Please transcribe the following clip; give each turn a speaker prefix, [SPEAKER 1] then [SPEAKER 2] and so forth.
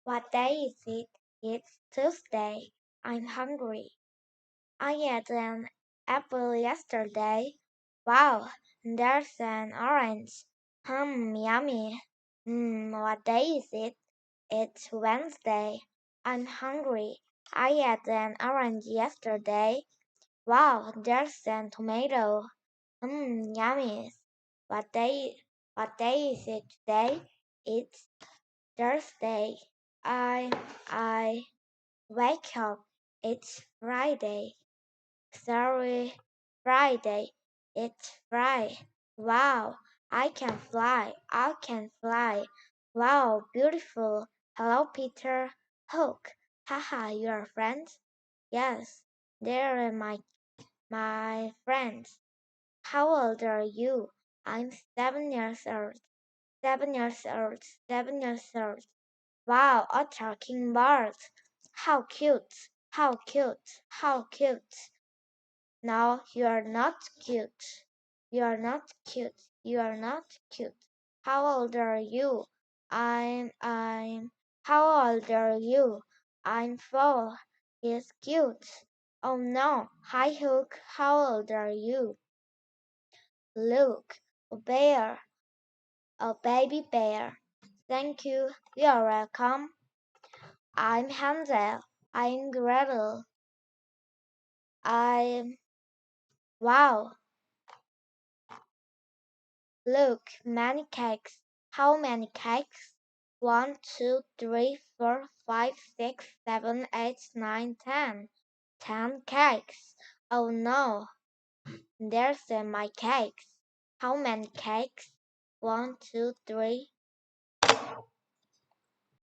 [SPEAKER 1] What day is it? It's Tuesday. I'm hungry. I ate an apple yesterday. Wow, there's an orange. Yummy. What day is it? It's Wednesday. I'm hungry. I ate an orange yesterday. Wow, there's a tomato. Yummy. What day is it today? It's Thursday. I wake up. It's Friday. Sorry, Friday. It's Friday. Wow, I can fly. I can fly. Wow, beautiful. Hello, Peter. Hook. Haha, you're friends? Yes, they're my friends. How old are you? I'm 7 years old. 7 years old. 7 years old. Wow, a talking bird. How cute. How cute. How cute. No, you're not cute. You're not cute. You're not cute. How old are you? How old are you? I'm 4. He's cute. Oh no. Hi Hook, how old are you? Look, a bear. A baby bear. Thank you. You're welcome. I'm Hansel. I'm Gretel. Wow. Look, many cakes. How many cakes? 1, 2, 3, 4, 5, 6, 7, 8, 9, 10. 10 cakes. Oh no, there's my cakes. How many cakes? 1, 2, 3,